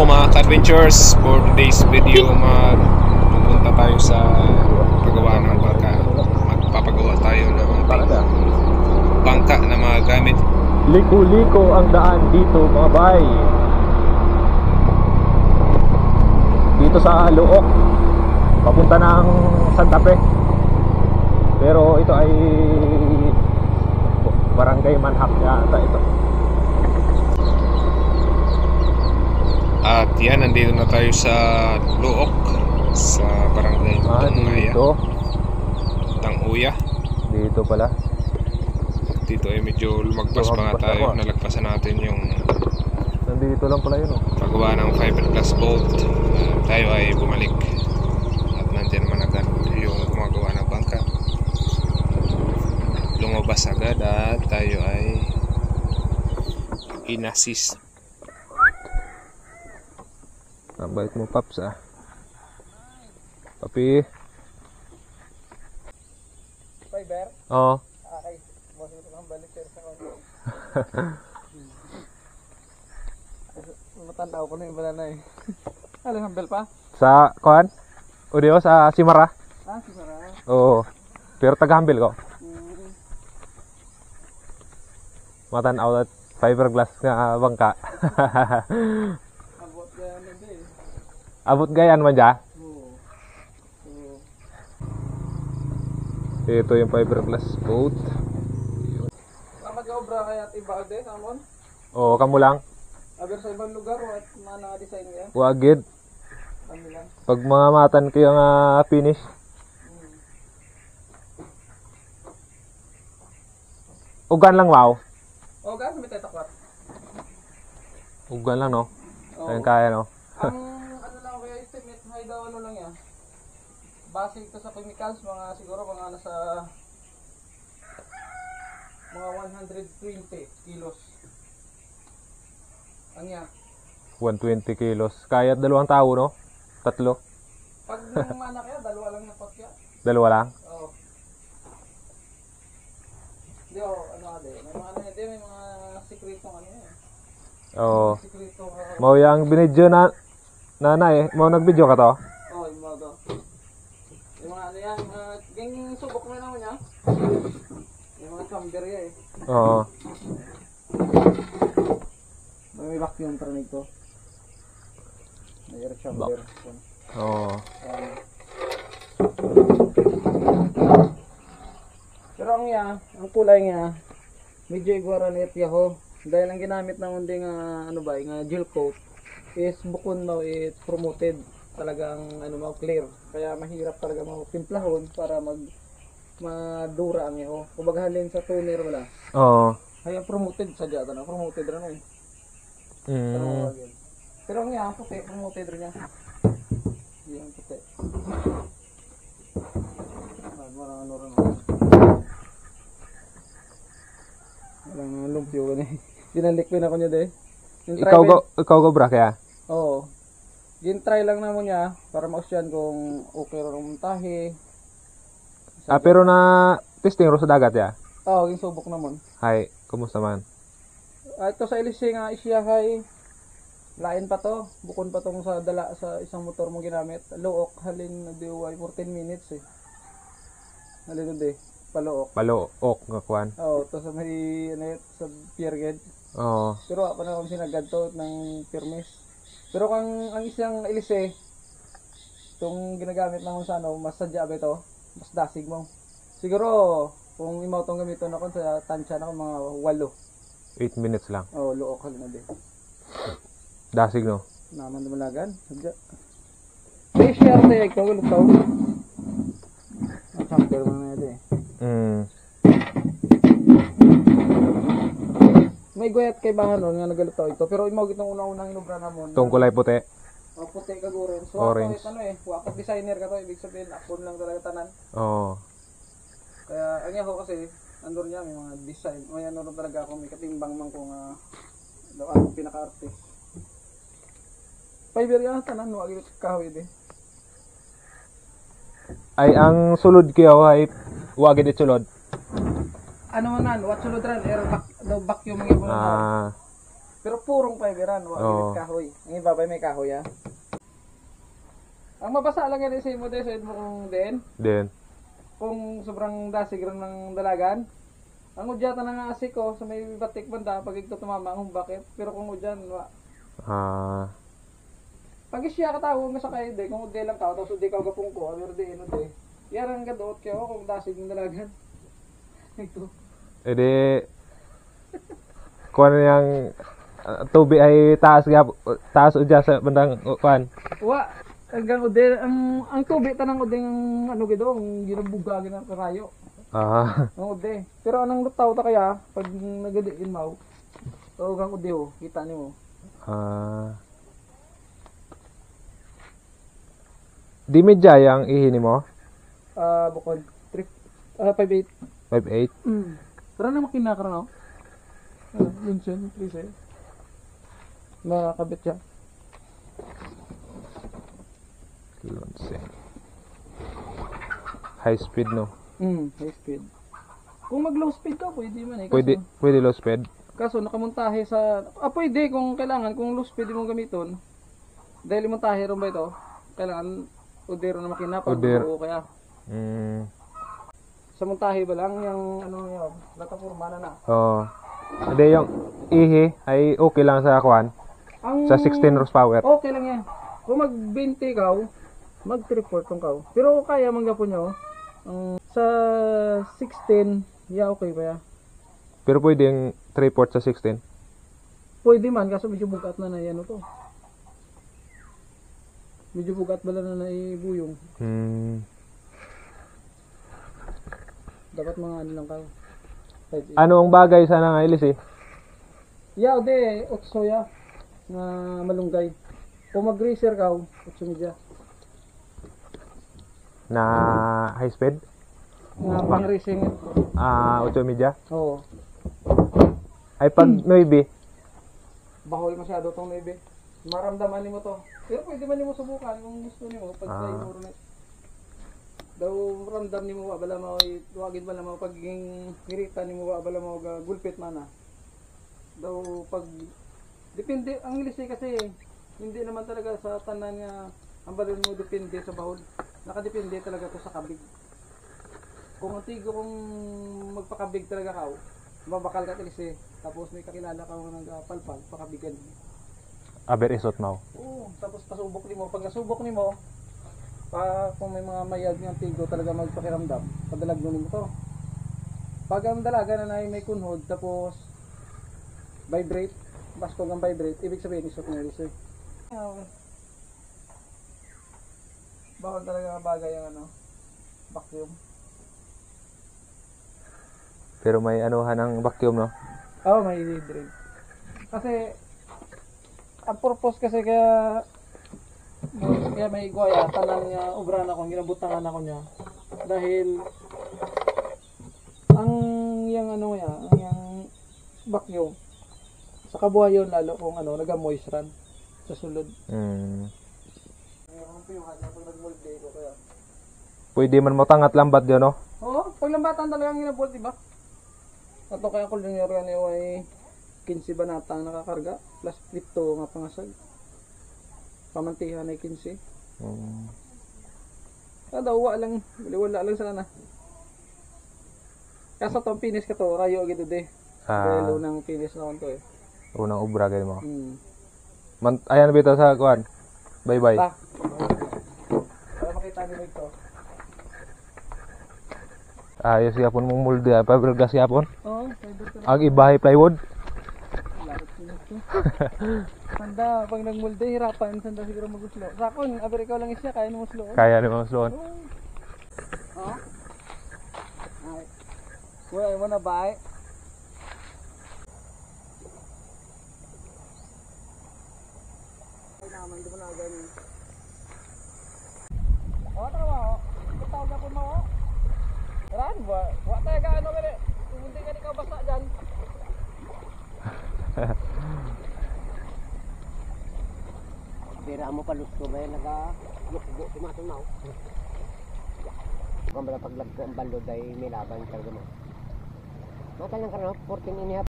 Hello mga ka-adventures, for today's video pupunta tayo sa paggawa ng bangka. Magpapagawa tayo ng bangka na mga gamit. Liko-liko ang daan dito mga bay. Dito sa Luok, papunta ng Santa Fe. Pero ito ay Barangay Manhak yata ito. At yan, nandito na tayo sa Luok, sa Barangay Dito. Tanguya. Dito pala. Dito ay medyo lumagpas pa nga tayo. Nalagpasan natin yung nandito lang pala yun, oh. paggawa ng fiberglass boat. Tayo ay bumalik. At nandiyan naman agad yung gumagawa ng bangka. Lumabas agad at tayo ay in-assist. Ang bait mo, Paps, ah. Papi. Fiber? Oo. Okay. Bossing ko lang balik sir sa kanya. Matanda ko na yung banana eh. Alam, hambel pa? Sa, kuhan? Udio, sa Simara? Ah, si Mara. Oo. Pero taga-humble ko. Matanaw at fiberglass nga bangka. Abot gaya na din. Abot gayan man dya? Oo. Ito yung fiberglass boat. Ang mag-obra kaya at iba din, Amon? Oo, kamo lang. Aber sa ibang lugar, at mga naka-design yan. Wagid. Kami lang. Pag mga matan kayo nga finish. Ugan lang, wow. O, gano'n may tetakwat? Ugan lang, no? Oo. Ayun kaya, no? Ang ano lang kaya estimate, hay daw ano lang yan. Base ito sa chemicals, mga siguro mga nasa mga 120 kilos. Ang yan. 120 kilos. Kaya 2 tao, no? 3. Pag yung mana kaya, dalawa lang na pot kaya. 2 lang. Oo. Hindi o, ano ade. May mga ano hindi, may mga sikretong ano yan. Oo. Sikretong Mau yang binidyo na nanay, mau nagbidyo ka to? Oo, yung mga to. Yung mga ano yan, yung subok mo naman yan. Yung mga camber yan eh. Oo. May vacuum tranig to. May air chamber. Oo. Pero ang ang kulay niya, medyo iguaranit yaho. Dahil ang ginamit ng unding ano ba, yung gel coat is bukod daw it promoted talagang ano mo clear. Kaya mahirap talaga mo timplahon para madura ang yaho. Kumbaga halin sa toner wala. Oo. Kaya promoted sa jata na promoted rin eh. Pero ang yan, puti, promoted rin yan. Yan, puti. Marang ano rin. Marang lumpyo ka na eh. Ginalik ko na ko niya de. Ikaw go bra kaya? Oo. Gin-try lang naman niya para mausyan kung okay rin ang montahe. Pero na testing ro sa dagat ya? Oo, ginsubok naman. Hi, kumusta man? Ito sa LC nga isya kay lain pa to, bukod pa tong sa dala sa isang motor mo ginamit. Luok halin na diway 14 minutes eh. Halin de, paluok. Paluok nga kuan. Oo, to sa may ano sa pier gate. Oo. Pero ako na kung sinagad to ng permis. Pero kung ang isang LC tong ginagamit lang sa ano, mas sadya ba ito? Mas dasig mo. Siguro kung imaw tong gamiton ako sa tansya na mga 8. 8 minutes lang. Oh, luok halin na de. Dasig no. Naman dumalagan. Sadya. May share tayo ikaw ulit tao. Ang sample mo na ito eh. May guyat kay Bahan ron nga nagalutaw ito. Pero imaw gitong una-unang inubra na mo. Tong kulay puti. O puti ka gurin. So Orange. ako ano eh. Wakap designer ka to. Ibig sabihin akon lang talaga tanan. Oo. Kaya ang ako kasi andun niya may mga design. May ano rin talaga ako. May katimbang man kung akong pinaka-artist. Fiber yan tanan. Wag kahoy de. Ay ang sulod kayo ay wagid it sulod. Ano man nan, what sulod ran, air vacuum mga ibo na. Pero purong fiberan, wa Oo. kahoy. Ang iba ba may kahoy ah. Ang mabasa lang yan sa mo sa mo kung Then, kung sobrang dasig rin ng dalagan. Ang udyata na nga asik ko sa may batik banda pag ito tumama ang bakit. Pero kung udyan, wa. Pag isya ka tawag nga sa kayo de, kung uday lang ka, tapos uday ka gapong ko, pero de, ano de. Yaran ka doot kayo kung dasig ng dalagan. Ito. edi, kuan yang tubig ay taas o dyan sa bandang kuan. Wa, hanggang uday, ang tubig tanang uday ang ano gido, ang ginabugagin ng karayo. Ang uday. Pero anong lutaw ta kaya, pag nagadiin mo, hanggang uday ho, kita ni mo. Di medya yang ihini mo? Bukod, 5'8". 5'8". Tara na makina ka na, no? Luncheon, please eh. Makakabit siya. Lonseng. High speed, no? High speed. Kung mag low speed ka, pwede man eh. Pwede low speed. Kaso nakamontahe sa... pwede kung kailangan. Kung low speed mo gamiton. Dahil montahe ron ba ito? Kailangan udero na makina pag buo kaya. Sa montahe ba lang yung ano yun? Plataforma na. Oo. Hindi, yung ihi ay okay lang sa kuan. Sa 16 horsepower. Okay lang yan. Kung mag-20 ka, mag-3/4 kung ka. Pero kaya manggapon nyo. Sa 16, okay ba ya? Pero pwede yung 3/4 sa 16. Pwede man, kaso medyo bugat na yan to. Medyo bugat bala na naibuyong. Dapat mga ano lang kayo. Ano ang bagay sana nga ilis eh? De, 8 ya. Na malunggay. Kung mag-racer ka, 8 media. Na high speed? Na pang racing. 8 media? Oo. Ay pag 9? Bahol masyado tong 9. Maramdaman mo to. Pero pwede man mo subukan kung gusto nimo pag tayo mo ron. Daw ramdam nimo wa bala mo tuwagin bala mo pagiging hirita nimo wa bala mo gulpit mana. Daw pag depende ang ilisay kasi hindi naman talaga sa tanan nga ang balon mo depende sa bahol. Nakadepende talaga to sa kabig. Kung antigo kung magpakabig talaga ka, mabakal ka ilisay tapos may kakilala ka nga nagpalpal pakabigan. Aber isot mo. Oo, tapos pasubok nimo. Pag nasubok nimo, kung may mga mayag ng tigo talaga magpakiramdam, padalag nimo to. Pag ang dalaga na may kunhod, tapos vibrate, basko ng vibrate, ibig sabihin isot na ilis eh. Bawal talaga ang bagay ang vacuum. Pero may anuhan ng vacuum, no? Oo, may drill. Kasi ang purpose kasi kaya may goya tanan nga ubran ako ginabutangan ako niya dahil ang yang ang vacuum sa kabuhayon lalo kung naga-moist run sa sulod. Pwede man mo tangat lambat yun, no? Oo, paglambatan talagang ginabolt, diba? Ato kaya ko lang yan ay 15 banata ang nakakarga plus klipto nga pangasag. Pamantihan ay 15. Kada uwa lang, wala lang sana na. Kaso tong finish ka to, rayo agad de. Pero nang finish na ko eh. Unang ubra gay mo. Ayan bitaw sa kuan. Bye-bye. Para makita niyo ito. Ayos yapon mong mulde, pabergas yapon. Oo, Ang ibahay plywood. Sanda, pag nagmulde, hirapan. Sanda siguro maguslo. Sakon, aber ikaw lang isya, kaya nung uslo. Kaya naman sloan. Oo. Ay. Well, mo na ba? Ay naman, di mo na ganyan. Trabaho. Ikaw ka po mo. Ran, wa tayo ka gani. Hindi ka ikaw basta dyan. Pira mo pa luto ba yung nag-lukbo tumatong na ako. Kung ba paglagko ang balo dahil may laban talaga mo. Matalang ka na, 14 and a half